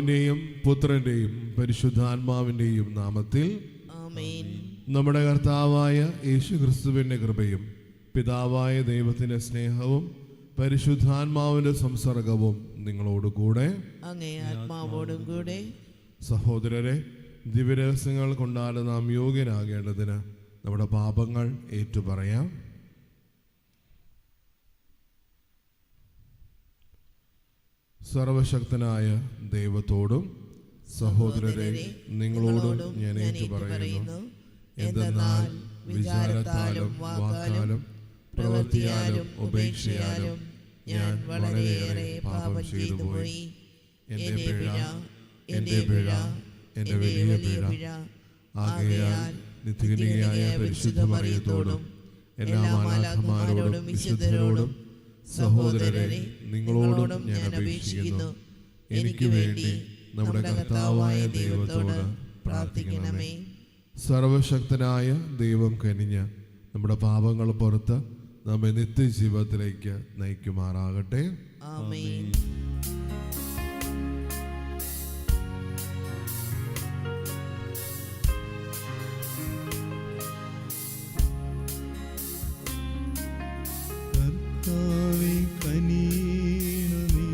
പിതാവിൻ്റെയും പുത്രൻ്റെയും പരിശുദ്ധാത്മാവിൻ്റെയും നാമത്തിൽ ആമേൻ. നമ്മുടെ കർത്താവായ യേശുക്രിസ്തുവിൻ്റെ കൃപയും പിതാവായ ദൈവത്തിൻ്റെ സ്നേഹവും പരിശുദ്ധാത്മാവിൻ്റെ സംസർഗവും നിങ്ങളോടുകൂടെ അങ്ങേ ആത്മാവോടും കൂടെ. സഹോദരരെ, ദിവ്യരഹസ്യങ്ങൾ കൊണ്ടാൽ നാം യോഗ്യരാകേണ്ടതിന് നമ്മുടെ പാപങ്ങൾ ഏറ്റുപറയാം. സർവശക്തനായ ദൈവത്തോടും സഹോദരരെ നിങ്ങളോടും ഞാൻ ഏറ്റുപറയുന്നു, എന്തെന്നാൽ വിചാരത്താലും വാക്കാലും പ്രവൃത്തിയാലും ഉപേക്ഷയാലും ഞാൻ വളരെയേറെ പാപം ചെയ്തു പോയി. എൻ്റെ പിഴ, എൻ്റെ പിഴ, എൻ്റെ വലിയ പിഴ. ആകയാൽ നിത്യകന്യകയായ പരിശുദ്ധ മറിയത്തോടും എല്ലാ മാലാഖമാരോടും വിശുദ്ധരോടും സഹോദരരെ നിങ്ങളോടും ഞാൻ അപേക്ഷിക്കുന്നു, എനിക്ക് വേണ്ടി നമ്മുടെ കർത്താവായ ദൈവത്തോട് പ്രാർത്ഥിക്കണമേ. സർവശക്തനായ ദൈവം കനിഞ്ഞ് നമ്മുടെ പാപങ്ങൾ പുറത്ത് നമ്മെ നിത്യജീവിതത്തിലേക്ക് നയിക്കുമാറാകട്ടെ. ആമേൻ. കർത്താവേ കനിയണമേ,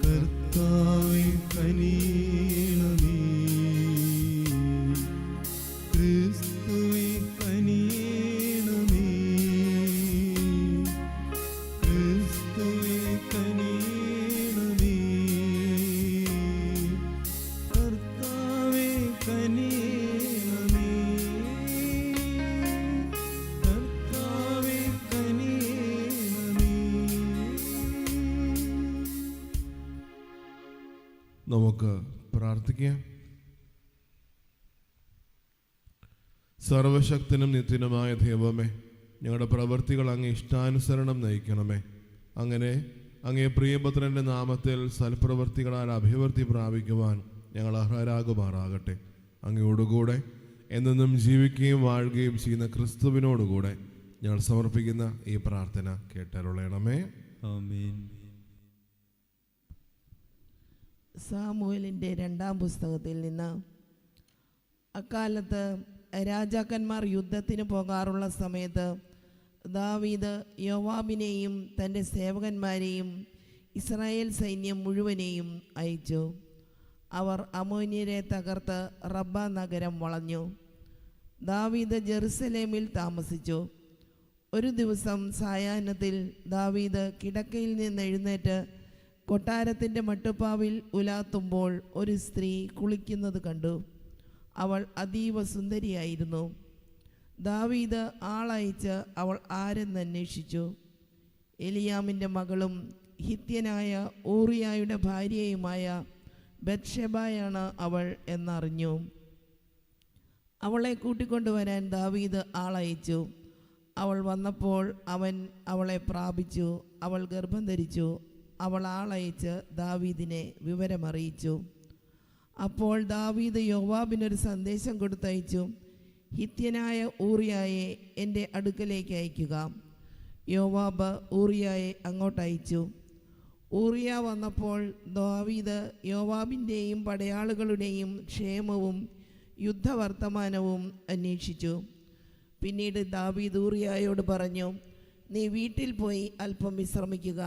കർത്താവേ കനിയണമേ, ക്രിസ്തുവേ കനിയണമേ, ക്രിസ്തുവേ കനിയണമേ, കർത്താവേ കനിയണമേ, കർത്താവേ കനിയണമേ. നമുക്ക് പ്രാർത്ഥിക്കാം. സർവശക്തനും നിത്യനുമായ ദൈവമേ, ഞങ്ങളുടെ പ്രവൃത്തികൾ അങ്ങേ ഇഷ്ടാനുസരണം നയിക്കണമേ. അങ്ങനെ അങ്ങേ പ്രിയപുത്രൻ്റെ നാമത്തിൽ സൽപ്രവൃത്തികളാൽ അഭിവൃദ്ധി പ്രാപിക്കുവാൻ ഞങ്ങൾ അർഹരാകുമാറാകട്ടെ. അങ്ങയോടുകൂടെ എന്നെന്നും ജീവിക്കുകയും വാഴുകയും ചെയ്യുന്ന ക്രിസ്തുവിനോടുകൂടെ ഞങ്ങൾ സമർപ്പിക്കുന്ന ഈ പ്രാർത്ഥന കേട്ടരുളയണമേ. ആമേൻ. സാമുവേലിൻ്റെ 2-ാം പുസ്തകത്തിൽ നിന്ന്. അക്കാലത്ത് രാജാക്കന്മാർ യുദ്ധത്തിന് പോകാറുള്ള സമയത്ത് ദാവീദ് യോവാബിനെയും തൻ്റെ സേവകന്മാരെയും ഇസ്രായേൽ സൈന്യം മുഴുവനെയും അയച്ചു. അവർ അമ്മോന്യരെ തകർത്ത് റബ്ബ നഗരം വളഞ്ഞു. ദാവീദ് ജെറുസലേമിൽ താമസിച്ചു. ഒരു ദിവസം സായാഹ്നത്തിൽ ദാവീദ് കിടക്കയിൽ നിന്ന് എഴുന്നേറ്റ് കൊട്ടാരത്തിൻ്റെ മട്ടുപ്പാവിൽ ഉലാത്തുമ്പോൾ ഒരു സ്ത്രീ കുളിക്കുന്നത് കണ്ടു. അവൾ അതീവ സുന്ദരിയായിരുന്നു. ദാവീദ് ആളയച്ച് അവൾ ആരെന്ന് അന്വേഷിച്ചു. എലിയാമിൻ്റെ മകളും ഹിത്യനായ ഊറിയായുടെ ഭാര്യയുമായ ബത്ശെബയാണ് അവൾ എന്നറിഞ്ഞു. അവളെ കൂട്ടിക്കൊണ്ടുവരാൻ ദാവീദ് ആളയച്ചു. അവൾ വന്നപ്പോൾ അവൻ അവളെ പ്രാപിച്ചു. അവൾ ഗർഭം ധരിച്ചു. അവൾ ആളയച്ച് ദാവീദിനെ വിവരമറിയിച്ചു. അപ്പോൾ ദാവീദ് യോവാബിനൊരു സന്ദേശം കൊടുത്തയച്ചു, ഹിത്യനായ ഊറിയായെ എൻ്റെ അടുക്കലേക്ക് അയക്കുക. യോവാബ് ഊറിയായെ അങ്ങോട്ടയച്ചു. ഊറിയ വന്നപ്പോൾ ദാവീദ് യോവാബിൻ്റെയും പടയാളികളുടെയും ക്ഷേമവും യുദ്ധവർത്തമാനവും അന്വേഷിച്ചു. പിന്നീട് ദാവീദ് ഊറിയായോട് പറഞ്ഞു, നീ വീട്ടിൽ പോയി അല്പം വിശ്രമിക്കുക.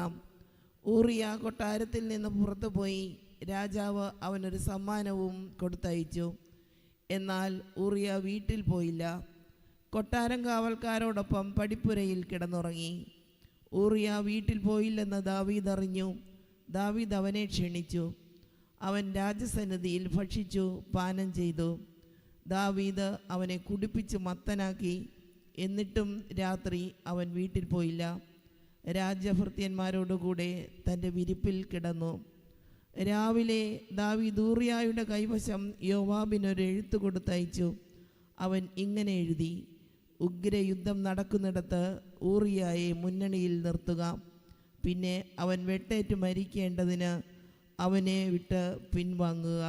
ഊറിയ കൊട്ടാരത്തിൽ നിന്ന് പുറത്തു പോയി. രാജാവ് അവനൊരു സമ്മാനവും കൊടുത്തയച്ചു. എന്നാൽ ഊറിയ വീട്ടിൽ പോയില്ല. കൊട്ടാരം കാവൽക്കാരോടൊപ്പം പടിപ്പുരയിൽ കിടന്നുറങ്ങി. ഊറിയ വീട്ടിൽ പോയില്ലെന്ന് ദാവീദ് അറിഞ്ഞു. ദാവീദ് അവനെ ക്ഷണിച്ചു. അവൻ രാജസന്നിധിയിൽ ഭക്ഷിച്ചു പാനം ചെയ്തു. ദാവീദ് അവനെ കുടിപ്പിച്ച് മത്തനാക്കി. എന്നിട്ടും രാത്രി അവൻ വീട്ടിൽ പോയില്ല. രാജഭൃത്യന്മാരോടുകൂടെ തൻ്റെ വിരിപ്പിൽ കിടന്നു. രാവിലെ ദാവീദ് ഊറിയായുടെ കൈവശം യോവാബിനൊരു എഴുത്ത് കൊടുത്തയച്ചു. അവൻ ഇങ്ങനെ എഴുതി, ഉഗ്രയുദ്ധം നടക്കുന്നിടത്ത് ഊറിയായെ മുന്നണിയിൽ നിർത്തുക. പിന്നെ അവൻ വെട്ടേറ്റ് മരിക്കേണ്ടതിന് അവനെ വിട്ട് പിൻവാങ്ങുക.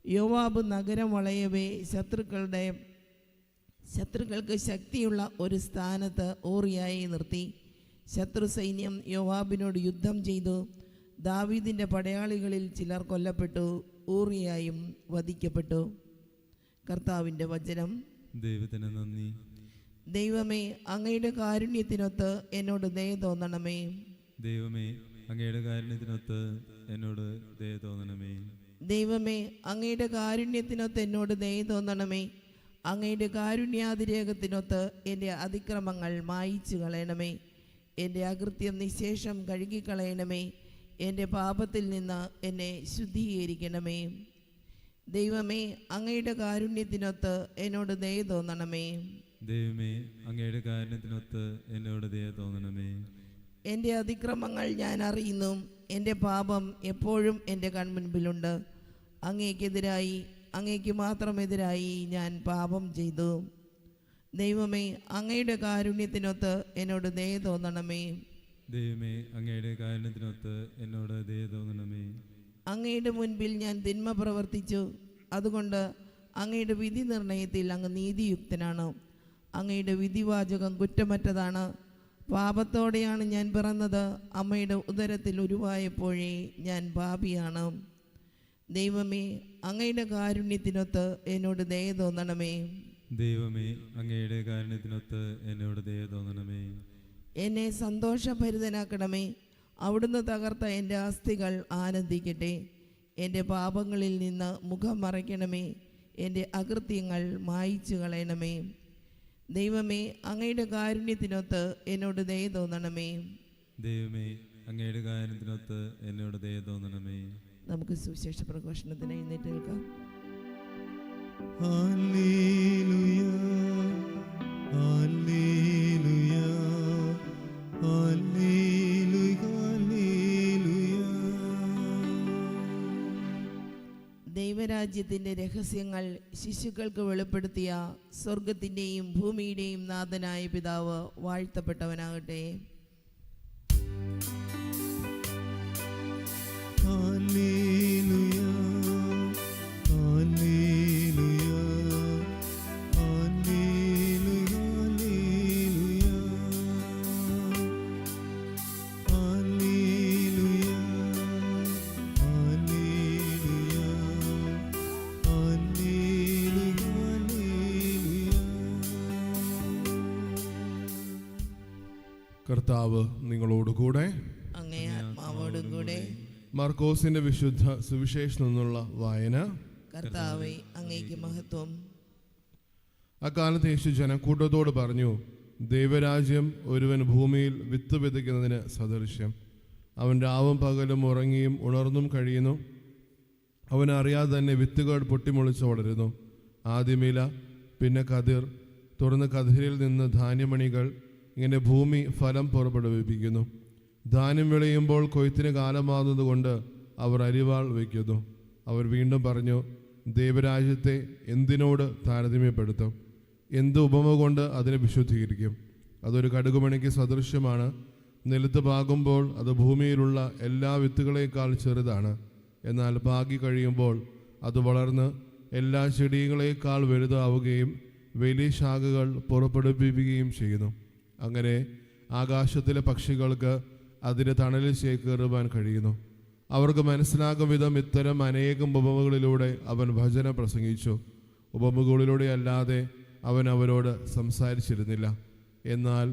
യോവാബ് നഗരം വളയവേ ശത്രുക്കൾക്ക് ശക്തിയുള്ള ഒരു സ്ഥാനത്ത് ഊറിയായെ നിർത്തി. ശത്രു സൈന്യം യോവാബിനോട് യുദ്ധം ചെയ്തു. ദാവീദിൻ്റെ പടയാളികളിൽ ചിലർ കൊല്ലപ്പെട്ടു, ഊറിയായും വധിക്കപ്പെട്ടു. കർത്താവിൻ്റെ വചനം. ദൈവത്തിന് നന്ദി. ദൈവമേ, അങ്ങയുടെ കാരുണ്യത്തിനൊത്ത് എന്നോട് ദയ തോന്നണമേ. ദൈവമേ, അങ്ങയുടെ കാരുണ്യത്തിനൊത്ത് എന്നോട് ദയ തോന്നണമേ. ദൈവമേ, അങ്ങയുടെ കാരുണ്യത്തിനൊത്ത് എന്നോട് ദയ തോന്നണമേ. അങ്ങയുടെ കാരുണ്യാതിരേകത്തിനൊത്ത് എൻ്റെ അതിക്രമങ്ങൾ മായിച്ചു കളയണമേ. എൻ്റെ അകൃത്യം നിശേഷം കഴുകിക്കളയണമേ. എൻ്റെ പാപത്തിൽ നിന്ന് എന്നെ ശുദ്ധീകരിക്കണമേ. ദൈവമേ, അങ്ങയുടെ കാരുണ്യത്തിനൊത്ത് എന്നോട് ദയ തോന്നണമേ. ദൈവമേ, അങ്ങയുടെ കാരുണ്യത്തിനൊത്ത് എന്നോട് ദയ തോന്നണമേ. എൻ്റെ അതിക്രമങ്ങൾ ഞാൻ അറിയുന്നു, എൻ്റെ പാപം എപ്പോഴും എൻ്റെ കൺമുൻപിലുണ്ട്. അങ്ങയ്ക്ക് മാത്രമെതിരായി ഞാൻ പാപം ചെയ്തു. ദൈവമേ, അങ്ങയുടെ കാരുണ്യത്തിനൊത്ത് എന്നോട് ദയ തോന്നണമേ. ദൈവമേ, അങ്ങയുടെ കാരുണ്യത്തിനൊത്ത് എന്നോട് ദയ തോന്നണമേ. അങ്ങയുടെ മുൻപിൽ ഞാൻ തിന്മ പ്രവർത്തിച്ചു, അതുകൊണ്ട് അങ്ങയുടെ വിധി നിർണയത്തിൽ അങ്ങ് നീതിയുക്തനാണ്. അങ്ങയുടെ വിധിവാചകം കുറ്റമറ്റതാണ്. പാപത്തോടെയാണ് ഞാൻ പിറന്നത്, അമ്മയുടെ ഉദരത്തിൽ ഉരുവായപ്പോഴേ ഞാൻ പാപിയാണ്. ദൈവമേ, അങ്ങയുടെ കാരുണ്യത്തിനൊത്ത് എന്നോട് ദയ തോന്നണമേ. ദൈവമേ, അങ്ങയുടെ കാരുണ്യത്തിനൊത്ത് എന്നോട് ദയ തോന്നണമേ. എന്നെ സന്തോഷഭരിതനാക്കണമേ. അവിടുന്ന് തകർത്ത എൻ്റെ അസ്ഥികൾ ആനന്ദിക്കട്ടെ. എൻ്റെ പാപങ്ങളിൽ നിന്ന് മുഖം മറയ്ക്കണമേ. എൻ്റെ അകൃത്യങ്ങൾ മായിച്ചു കളയണമേ. ദൈവമേ, അങ്ങയുടെ കാരുണ്യത്തിനൊത്ത് എന്നോട് ദയ തോന്നണമേ. ദൈവമേ, അങ്ങയുടെ കാരുണ്യത്തിനൊത്ത് എന്നോട് ദയ തോന്നണമേ. നമുക്ക് സുവിശേഷ പ്രഘോഷണത്തിന് എഴുന്നേറ്റ് നിൽക്കാം. ഹല്ലേലൂയ, ഹല്ലേലൂയ, ഹല്ലേലൂയ, ഹല്ലേലൂയ. ദൈവരാജ്യത്തിൻ്റെ രഹസ്യങ്ങൾ ശിശുക്കൾക്ക് വെളിപ്പെടുത്തിയ സ്വർഗത്തിൻ്റെയും ഭൂമിയുടെയും നാഥനായ പിതാവ് വാഴ്ത്തപ്പെട്ടവനാകട്ടെ. ഹല്ലേലൂയ, ഹല്ലേലൂയ, ഹല്ലേലൂയ, ഹല്ലേലൂയ, ഹല്ലേലൂയ, ഹല്ലേലൂയ, ഹല്ലേലൂയ, ഹല്ലേലൂയ. കർത്താവ് നിങ്ങളോടുകൂടെ. അങ്ങേ ആത്മാവോടും കൂടെ. മാർക്കോസിന്റെ വിശുദ്ധ സുവിശേഷത്തിൽ നിന്നുള്ള വായന. കർത്താവേ, അങ്ങേക്ക് മഹത്വം. അക്കാലത്ത് യേശു ജനക്കൂട്ടത്തോട് പറഞ്ഞു, ദൈവരാജ്യം ഒരുവൻ ഭൂമിയിൽ വിത്ത് വിതയ്ക്കുന്നതിന് സദൃശ്യം. അവൻ രാവും പകലും ഉറങ്ങിയും ഉണർന്നും കഴിയുന്നു. അവനറിയാതെ തന്നെ വിത്തുകൾ പൊട്ടിമുളച്ച് വളരുന്നു. ആദ്യമില, പിന്നെ കതിർ, തുടർന്ന് കതിരിൽ നിന്ന് ധാന്യമണികൾ. ഇങ്ങനെ ഭൂമി ഫലം പുറപ്പെടുവിപ്പിക്കുന്നു. ധാന്യം വിളയുമ്പോൾ കൊയ്ത്തിന് കാലമാകുന്നതുകൊണ്ട് അവർ അരിവാൾ വയ്ക്കുന്നു. അവർ വീണ്ടും പറഞ്ഞു, ദൈവരാജ്യത്തെ എന്തിനോട് താരതമ്യപ്പെടുത്തും? എന്ത് ഉപമ കൊണ്ട് അതിനെ വിശുദ്ധീകരിക്കും? അതൊരു കടുകുമണിക്ക് സദൃശ്യമാണ്. നിലത്ത് പാകുമ്പോൾ അത് ഭൂമിയിലുള്ള എല്ലാ വിത്തുകളേക്കാൾ ചെറുതാണ്. എന്നാൽ പാകി കഴിയുമ്പോൾ അത് വളർന്ന് എല്ലാ ചെടികളേക്കാൾ വലുതാവുകയും വലിയ ശാഖകൾ പുറപ്പെടുവിപ്പിക്കുകയും ചെയ്യുന്നു. അങ്ങനെ ആകാശത്തിലെ പക്ഷികൾക്ക് അതിൻ്റെ തണലിൽ ചേക്കേറുവാൻ കഴിയുന്നു. അവർക്ക് മനസ്സിലാകും വിധം ഇത്തരം അനേകം ഉപമകളിലൂടെ അവൻ വചനം പ്രസംഗിച്ചു. ഉപമകളിലൂടെ അല്ലാതെ അവൻ അവരോട് സംസാരിച്ചിരുന്നില്ല. എന്നാൽ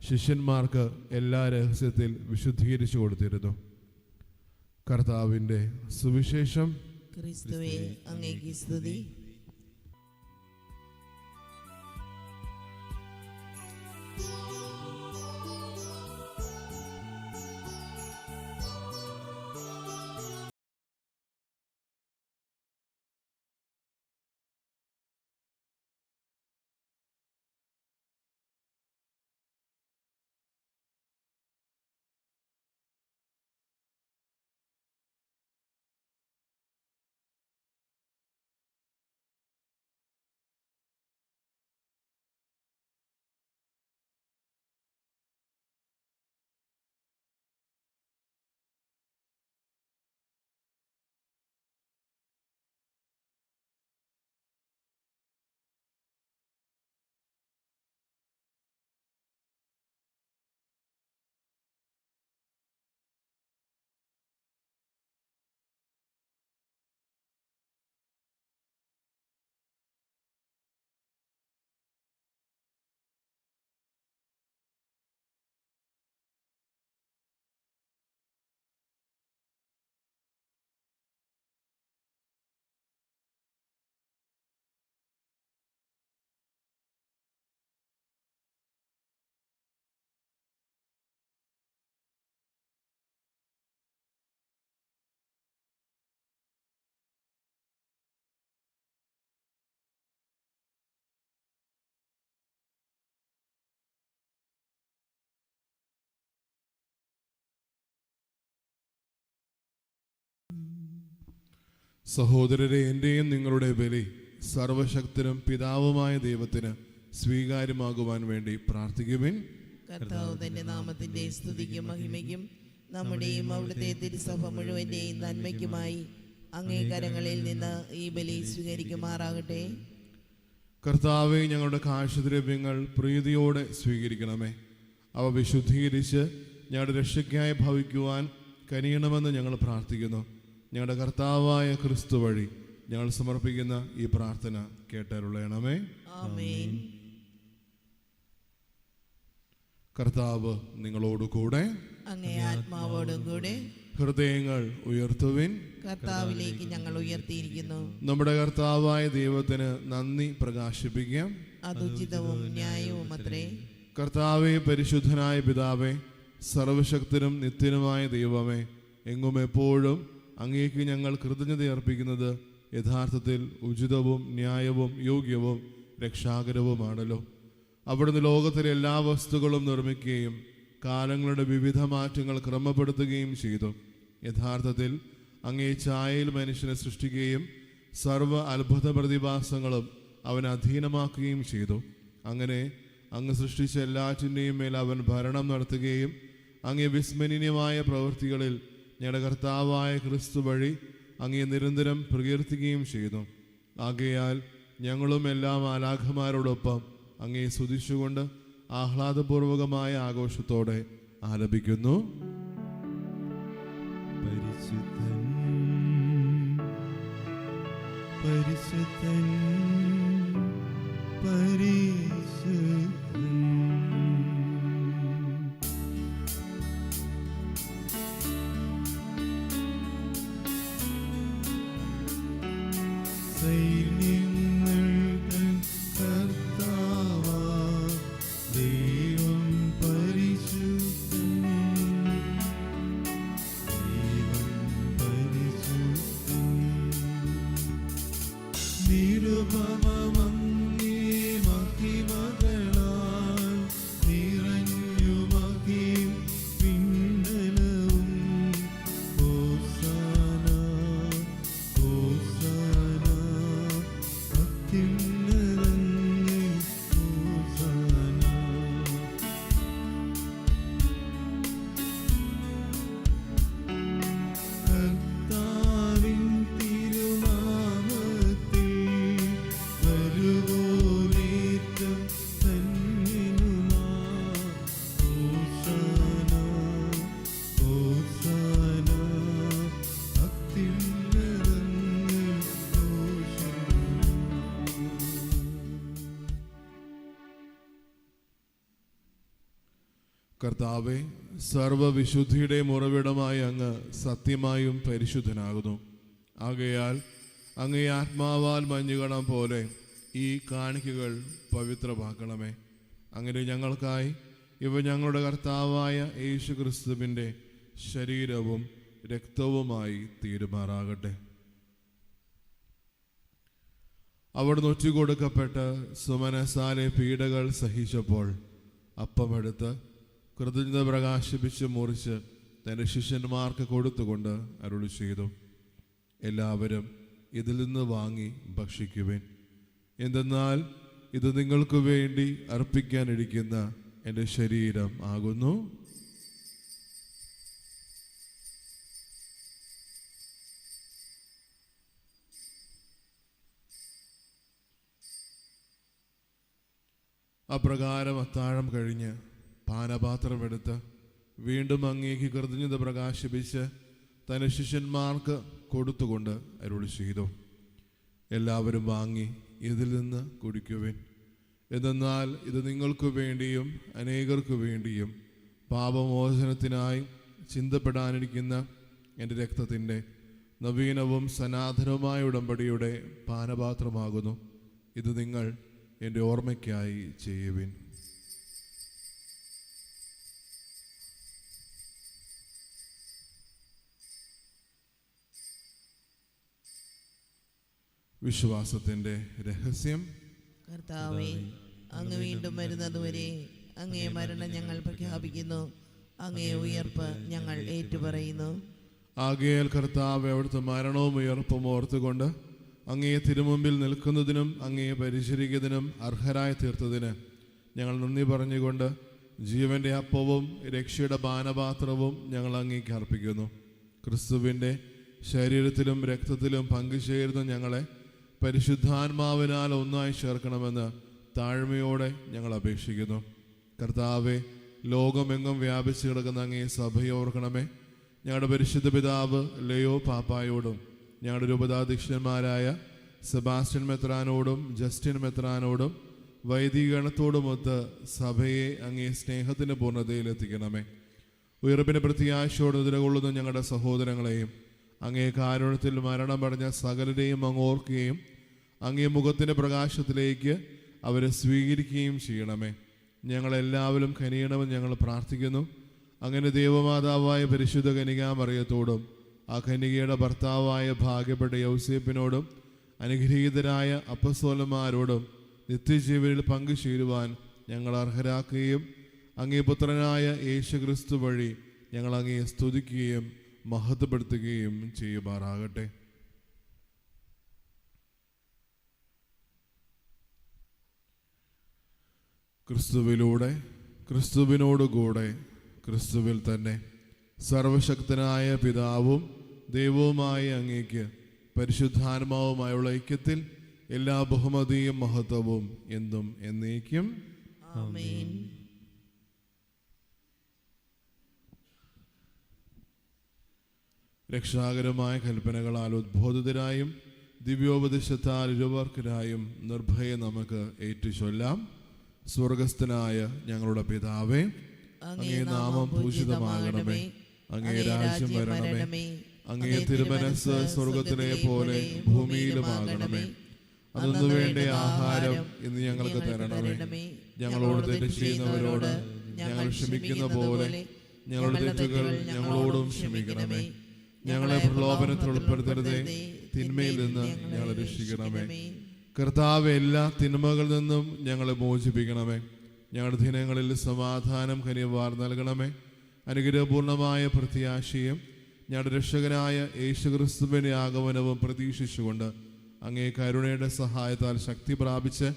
ശിഷ്യന്മാർക്ക് എല്ലാ രഹസ്യത്തിൽ വിശുദ്ധീകരിച്ചു കൊടുത്തിരുന്നു. കർത്താവിൻ്റെ സുവിശേഷം. ക്രിസ്തുവേ, അങ്ങേക്ക് സ്തുതി. സഹോദരരെ, എൻ്റെയും നിങ്ങളുടെ ബലി സർവശക്തനും പിതാവുമായ ദൈവത്തിന് സ്വീകാര്യമാകുവാൻ വേണ്ടി പ്രാർത്ഥിക്കുവിൻ. കർത്താവ് തന്റെ നാമത്തിന്റെ സ്തുതിക്കും മഹിമയ്ക്കും നമ്മുടെയും അവിടുത്തെ തിരുസഭ മുഴുവന്റെയും നന്മയ്ക്കുമായി അങ്ങേ കരങ്ങളിൽ നിന്ന് ഈ ബലി സ്വീകരിക്കുമാറാകട്ടെ. കർത്താവെ, ഞങ്ങളുടെ കാഴ്ചദ്രവ്യങ്ങൾ പ്രീതിയോടെ സ്വീകരിക്കണമേ. അവ വിശുദ്ധീകരിച്ച് ഞങ്ങളുടെ രക്ഷയ്ക്കായി ഭവിക്കുവാൻ കനിയണമെന്ന് ഞങ്ങൾ പ്രാർത്ഥിക്കുന്നു. ഞങ്ങളുടെ കർത്താവായ ക്രിസ്തു വഴി ഞങ്ങൾ സമർപ്പിക്കുന്ന ഈ പ്രാർത്ഥന കേട്ടരുളയണമേ. ആമേൻ. കർത്താവ് നിങ്ങളോടുകൂടെ, അങ്ങേ ആത്മാവോടും കൂടെ. ഹൃദയങ്ങൾ ഉയർത്തുവിൻ. കർത്താവിലേക്ക് ഞങ്ങൾ ഉയർത്തിയിരിക്കുന്നു. നമ്മുടെ കർത്താവായ ദൈവത്തിന് നന്ദി പ്രകാശിപ്പിക്കാം. അതുചിതവും ന്യായവും അത്രേ. കർത്താവേ, പരിശുദ്ധനായ പിതാവേ, സർവശക്തനും നിത്യനുമായ ദൈവമേ, എങ്ങും എപ്പോഴും അങ്ങേക്ക് ഞങ്ങൾ കൃതജ്ഞത അർപ്പിക്കുന്നത് യഥാർത്ഥത്തിൽ ഉചിതവും ന്യായവും യോഗ്യവും രക്ഷാകരവുമാണല്ലോ. അവിടുന്ന് ലോകത്തിലെ എല്ലാ വസ്തുക്കളും നിർമ്മിക്കുകയും കാലങ്ങളുടെ വിവിധ മാറ്റങ്ങൾ ക്രമപ്പെടുത്തുകയും ചെയ്തു. യഥാർത്ഥത്തിൽ അങ്ങേ ഛായയിൽ മനുഷ്യനെ സൃഷ്ടിക്കുകയും സർവ്വ അത്ഭുത പ്രതിഭാസങ്ങളും അവന് അധീനമാക്കുകയും ചെയ്തു. അങ്ങനെ അങ്ങ് സൃഷ്ടിച്ച എല്ലാറ്റിൻ്റെയും മേൽ അവൻ ഭരണം നടത്തുകയും അങ്ങേ വിസ്മരണീയമായ പ്രവൃത്തികളിൽ ഞങ്ങളുടെ കർത്താവായ ക്രിസ്തു വഴി അങ്ങേ നിരന്തരം പ്രകീർത്തിക്കുകയും ചെയ്തു. ആകയാൽ ഞങ്ങളും എല്ലാ മാലാഖമാരോടൊപ്പം അങ്ങേ സ്തുതിച്ചുകൊണ്ട് ആഹ്ലാദപൂർവകമായ ആഘോഷത്തോടെ ആലപിക്കുന്നു. പരിശുദ്ധൻ പരിശുദ്ധൻ പരിശുദ്ധൻ. സൈന്യങ്ങളുടെ കർത്താവാം ദൈവം പരിശുദ്ധൻ, ദൈവം പരിശുദ്ധൻ. നിരുപമമങ്ങേ മഹിമകളാൽ നിറഞ്ഞു മഹിം പിന്നലവും. ഹോസാന ഹോസാന അത്യുന്നതങ്ങളിൽ ഹോസാന. കർത്താവിൻ തിരുനാമത്തിൽ വരുവോനേറ്റം ധന്യനുമാ. ഹോസാന ഹോസാന അത്യുന്നതങ്ങളിൽ ഹോസാന. കർത്താവെ, സർവവിശുദ്ധിയുടെ ഉറവിടമായ അങ്ങ് സത്യമായും പരിശുദ്ധനാകുന്നു. ആകയാൽ അങ്ങേ ആത്മാവാൽ മഞ്ഞുകണം പോലെ ഈ കാണിക്കകൾ പവിത്രമാക്കണമേ. അങ്ങനെ ഞങ്ങൾക്കായി ഇവ ഞങ്ങളുടെ കർത്താവായ യേശു ക്രിസ്തുവിൻ്റെ ശരീരവും രക്തവുമായി തീരുമാറാകട്ടെ. അവിടുന്ന് ഒറ്റുകൊടുക്കപ്പെട്ട് സുമനസാലെ പീഡകൾ സഹിച്ചപ്പോൾ അപ്പമെടുത്ത് കൃതജ്ഞത പ്രകാശിപ്പിച്ച് മുറിച്ച് തൻ്റെ ശിഷ്യന്മാർക്ക് കൊടുത്തുകൊണ്ട് അരുളി ചെയ്തു, എല്ലാവരും ഇതിൽ നിന്ന് വാങ്ങി ഭക്ഷിക്കുവിൻ. എന്തെന്നാൽ ഇത് നിങ്ങൾക്ക് വേണ്ടി അർപ്പിക്കാനിരിക്കുന്ന എൻ്റെ ശരീരം ആകുന്നു. അപ്രകാരം അത്താഴം കഴിഞ്ഞ് പാനപാത്രമെടുത്ത് വീണ്ടും അങ്ങേക്ക് കൃതജ്ഞത പ്രകാശിപ്പിച്ച് തൻ്റെ ശിഷ്യന്മാർക്ക് കൊടുത്തുകൊണ്ട് അരുളി ചെയ്തു, എല്ലാവരും വാങ്ങി ഇതിൽ നിന്ന് കുടിക്കുവിൻ. എന്തെന്നാൽ ഇത് നിങ്ങൾക്ക് വേണ്ടിയും അനേകർക്കു വേണ്ടിയും പാപമോചനത്തിനായി ചിന്തപ്പെടാനിരിക്കുന്ന എൻ്റെ രക്തത്തിൻ്റെ നവീനവും സനാതനവുമായ ഉടമ്പടിയുടെ പാനപാത്രമാകുന്നു. ഇത് നിങ്ങൾ എൻ്റെ ഓർമ്മയ്ക്കായി ചെയ്യുവിൻ. വിശ്വാസത്തിൻ്റെ രഹസ്യം. കർത്താവേ, അങ്ങ് വീണ്ടും വരുന്നതുവരെ അങ്ങേ മരണം ഞങ്ങൾ പ്രഖ്യാപിക്കുന്നു, അങ്ങേ ഉയർപ്പ് ഞങ്ങൾ ഏറ്റുപറയുന്നു. ആകയാൽ കർത്താവ് അവിടുത്തെ മരണവും ഉയർപ്പും ഓർത്തുകൊണ്ട് അങ്ങയെ തിരുമുമ്പിൽ നിൽക്കുന്നതിനും അങ്ങയെ പരിചരിക്കുന്നതിനും അർഹരായി തീർത്തതിന് ഞങ്ങൾ നന്ദി പറഞ്ഞുകൊണ്ട് ജീവൻ്റെ അപ്പവും രക്ഷയുടെ പാനപാത്രവും ഞങ്ങൾ അങ്ങേക്ക് അർപ്പിക്കുന്നു. ക്രിസ്തുവിൻ്റെ ശരീരത്തിലും രക്തത്തിലും പങ്കുചേരുന്ന ഞങ്ങളെ പരിശുദ്ധാത്മാവിനാൽ ഒന്നായി ചേർക്കണമെന്ന് താഴ്മയോടെ ഞങ്ങൾ അപേക്ഷിക്കുന്നു. കർത്താവെ, ലോകമെങ്ങും വ്യാപിച്ചു കിടക്കുന്ന അങ്ങേ സഭയെ ഓർക്കണമേ. ഞങ്ങളുടെ പരിശുദ്ധ പിതാവ് ലയോ പാപ്പായോടും ഞങ്ങളുടെ രൂപതാധ്യക്ഷന്മാരായ സെബാസ്റ്റ്യൻ മെത്രാനോടും ജസ്റ്റിൻ മെത്രാനോടും വൈദികഗണത്തോടുമൊത്ത് സഭയെ അങ്ങേ സ്നേഹത്തിൻ്റെ പൂർണ്ണതയിലെത്തിക്കണമേ. ഉയർപ്പിൻ്റെ പ്രത്യാശയോട് നിലകൊള്ളുന്ന ഞങ്ങളുടെ സഹോദരങ്ങളെയും അങ്ങേ കാരുണ്യത്തിൽ മരണമടഞ്ഞ സകലരെയും അങ്ങ് ഓർക്കുകയും അങ്ങേ മുഖത്തിൻ്റെ പ്രകാശത്തിലേക്ക് അവരെ സ്വീകരിക്കുകയും ചെയ്യണമേ. ഞങ്ങളെല്ലാവരും കനിയണമെന്ന് ഞങ്ങൾ പ്രാർത്ഥിക്കുന്നു. അങ്ങനെ ദൈവമാതാവായ പരിശുദ്ധ കന്യകാമറിയത്തോടും ആ കന്യകയുടെ ഭർത്താവായ ഭാഗ്യപ്പെട്ട യൗസേപ്പിനോടും അനുഗ്രഹീതരായ അപ്പസ്തോലന്മാരോടും നിത്യജീവനിൽ പങ്കുചേരുവാൻ ഞങ്ങൾ അർഹരാക്കുകയും അങ്ങേ പുത്രനായ യേശുക്രിസ്തു വഴി ഞങ്ങൾ അങ്ങയെ സ്തുതിക്കുകയും മഹത്വപ്പെടുത്തുകയും ചെയ്യുമാറാകട്ടെ. ക്രിസ്തുവിലൂടെ, ക്രിസ്തുവിനോടുകൂടെ, ക്രിസ്തുവിൽ തന്നെ സർവശക്തനായ പിതാവും ദൈവവുമായ അങ്ങേക്ക് പരിശുദ്ധാത്മാവുമായുള്ള ഐക്യത്തിൽ എല്ലാ ബഹുമതിയും മഹത്വവും എന്നും എന്നേക്കും ആമേൻ. രക്ഷാകരമായ കൽപ്പനകളാൽ ഉദ്ബോധിതരായും ദിവ്യോപദേശത്താൽ ഇരുവർക്കരായും നിർഭയം നമുക്ക് ഏറ്റുചൊല്ലാം. സ്വർഗസ്ഥനായ ഞങ്ങളുടെ പിതാവേ, അങ്ങേ നാമം പൂജിതമാകണമേ. അങ്ങേ രാജ്യം വരണമേ. അങ്ങേ തിരുമനസ്സ് സ്വർഗത്തിലെ പോലെ ഭൂമിയിലുമാകണമേ. അന്നു വേണ്ട ആഹാരം ഇന്ന് ഞങ്ങൾക്ക് തരണമേ. ഞങ്ങളോട് തെറ്റ് ചെയ്യുന്നവരോട് ഞങ്ങൾ ക്ഷമിക്കുന്ന പോലെ ഞങ്ങളുടെ തെറ്റുകൾ ഞങ്ങളോടും ക്ഷമിക്കണമേ. ഞങ്ങളെ പ്രലോഭനത്തിൽ ഉൾപ്പെടുത്തരുതേ, തിന്മയിൽ നിന്ന് ഞങ്ങളെ രക്ഷിക്കണമേ. കർത്താവ്, എല്ലാ തിന്മകളിൽ നിന്നും ഞങ്ങളെ മോചിപ്പിക്കണമേ. ഞങ്ങളുടെ ദിനങ്ങളിൽ സമാധാനം കനിവാർ നൽകണമേ. അനുഗ്രഹപൂർണമായ പ്രത്യാശയും ഞങ്ങളുടെ രക്ഷകനായ യേശുക്രിസ്തുവിന്റെ ആഗമനവും പ്രതീക്ഷിച്ചുകൊണ്ട് അങ്ങേ കരുണയുടെ സഹായത്താൽ ശക്തി പ്രാപിച്ച്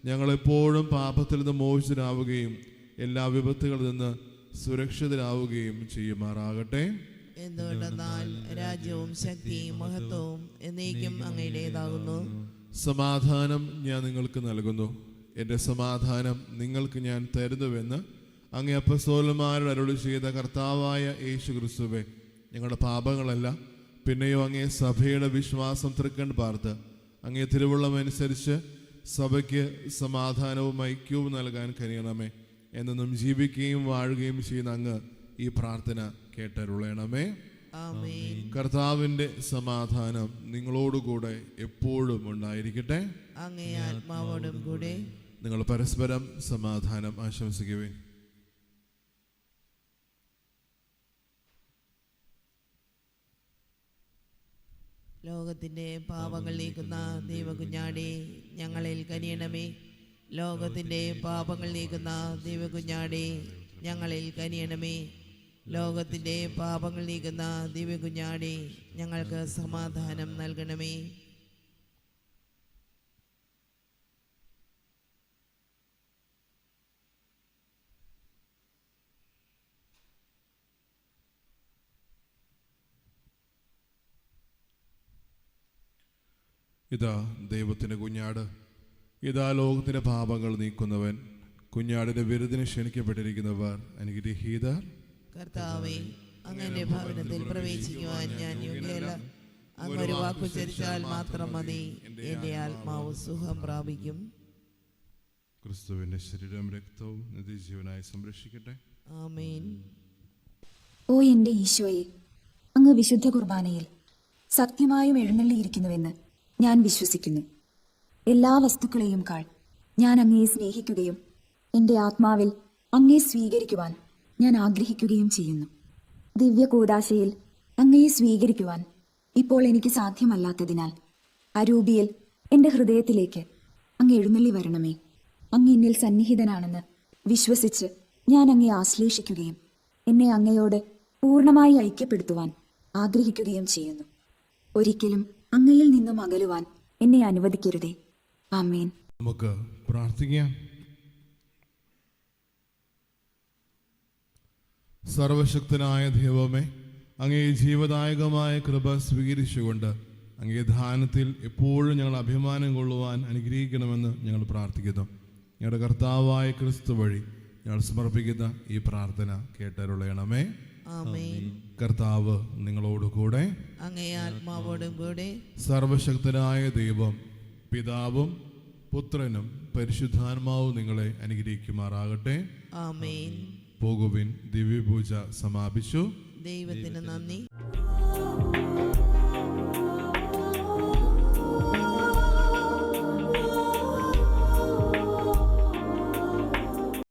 ഞങ്ങളെപ്പോഴും പാപത്തിൽ നിന്ന് മോചിതരാവുകയും എല്ലാ വിപത്തുകളിൽ നിന്ന് സുരക്ഷിതരാവുകയും ചെയ്യുമാറാകട്ടെ. എന്തുകൊണ്ടെന്നാൽ രാജ്യവും ശക്തിയും മഹത്വവും എന്നേക്കും അങ്ങയുടേതാകുന്നു. സമാധാനം ഞാൻ നിങ്ങൾക്ക് നൽകുന്നു, എൻ്റെ സമാധാനം നിങ്ങൾക്ക് ഞാൻ തരുന്നുവെന്ന് അങ്ങേ അപ്പസ്തോലന്മാരോട് അരുളി ചെയ്ത കർത്താവായ യേശുക്രിസ്തുവേ, ഞങ്ങളുടെ പാപങ്ങളല്ല പിന്നെയോ അങ്ങേ സഭയുടെ വിശ്വാസം തൃക്കൺ പാർത്ത് അങ്ങേ തിരുവുള്ളമനുസരിച്ച് സഭയ്ക്ക് സമാധാനവും ഐക്യവും നൽകാൻ കഴിയണമേ. എന്നും ജീവിക്കുകയും വാഴുകയും ചെയ്യുന്ന അങ്ങ് ഈ പ്രാർത്ഥന കേട്ടരുളണമേ. ആമേൻ. കർത്താവിൻ്റെ സമാധാനം നിങ്ങളോടുകൂടെ എപ്പോഴും ഉണ്ടായിരിക്കട്ടെ. അങ്ങേ ആത്മാവോടും കൂടെ. നിങ്ങൾ പരസ്പരം സമാധാനം ആശംസിക്കുവിൻ. ലോകത്തിന്റെ പാപങ്ങൾ നീക്കുന്ന ദൈവകുഞ്ഞാടേ, ഞങ്ങളിൽ കനിയണമേ. ലോകത്തിന്റെ പാപങ്ങൾ നീക്കുന്ന ദൈവകുഞ്ഞാടേ, ഞങ്ങളിൽ കനിയണമേ. ലോകത്തിന്റെ പാപങ്ങൾ നീക്കുന്ന ദിവ്യകുഞ്ഞാടേ, ഞങ്ങൾക്ക് സമാധാനം നൽകണമേ. ഇതാ ദൈവത്തിൻ്റെ കുഞ്ഞാട്, ഇതാ ലോകത്തിൻ്റെ പാപങ്ങൾ നീക്കുന്നവൻ. കുഞ്ഞാടിൻ്റെ വിരുദിന് ക്ഷണിക്കപ്പെട്ടിരിക്കുന്നവർ അനുഗ്രഹീതർ. കർത്താവേ, അങ്ങയുടെ ഭവനത്തിൽ പ്രവേശിക്കുവാൻ ഞാൻ യോഗ്യയല്ല. അങ്ങ് ഒരു വാക്കുച്ചരിച്ചാൽ മാത്രം മതി, എൻ്റെ ആത്മാവ് സുഖം പ്രാപിക്കും. ക്രിസ്തുവിൻ്റെ ശരീരവും രക്തവും നിത്യജീവനായി സംരക്ഷിക്കട്ടെ. ആമേൻ. ഓ എൻ്റെ ഈശോയെ, അങ്ങ് വിശുദ്ധ കുർബാനയിൽ സത്യമായും എഴുന്നള്ളിയിരിക്കുന്നുവെന്ന് ഞാൻ വിശ്വസിക്കുന്നു. എല്ലാ വസ്തുക്കളെയും കാൾ ഞാൻ അങ്ങയെ സ്നേഹിക്കുകയും എൻ്റെ ആത്മാവിൽ അങ്ങയെ സ്വീകരിക്കുവാൻ ഞാൻ ആഗ്രഹിക്കുകയും ചെയ്യുന്നു. ദിവ്യ കൂദാശയിൽ അങ്ങയെ സ്വീകരിക്കുവാൻ ഇപ്പോൾ എനിക്ക് സാധ്യമല്ലാത്തതിനാൽ അരൂപിയിൽ എൻ്റെ ഹൃദയത്തിലേക്ക് അങ്ങ് എഴുന്നള്ളി വരണമേ. അങ്ങ് എന്നിൽ സന്നിഹിതനാണെന്ന് വിശ്വസിച്ച് ഞാൻ അങ്ങയെ ആശ്ലേഷിക്കുകയും എന്നെ അങ്ങയോട് പൂർണ്ണമായി ഐക്യപ്പെടുത്തുവാൻ ആഗ്രഹിക്കുകയും ചെയ്യുന്നു. ഒരിക്കലും അങ്ങയിൽ നിന്നും അകലുവാൻ എന്നെ അനുവദിക്കരുതേ. ആമേൻ. നമുക്ക് പ്രാർത്ഥിക്കാം. സർവശക്തനായ ദൈവമേ, അങ്ങേ ജീവദായകമായ കൃപ സ്വീകരിച്ചുകൊണ്ട് അങ്ങേ ദാനത്തിൽ എപ്പോഴും ഞങ്ങൾ അഭിമാനം കൊള്ളുവാൻ അനുഗ്രഹിക്കണമെന്ന് ഞങ്ങൾ പ്രാർത്ഥിക്കുന്നു. ഞങ്ങളുടെ കർത്താവായ ക്രിസ്തു വഴി ഞങ്ങൾ സമർപ്പിക്കുന്ന ഈ പ്രാർത്ഥന കേട്ടരുളയണമേ. ആമേൻ. കർത്താവ് നിങ്ങളോടുകൂടെ, അങ്ങേ ആത്മാവോടും കൂടെ. സർവശക്തനായ ദൈവം പിതാവും പുത്രനും പരിശുദ്ധാത്മാവും നിങ്ങളെ അനുഗ്രഹിക്കുമാറാകട്ടെ. ആമേൻ. പോകുവിൻ. ദിവ്യപൂജ സമാപിച്ചു. ദൈവത്തിന് നന്ദി.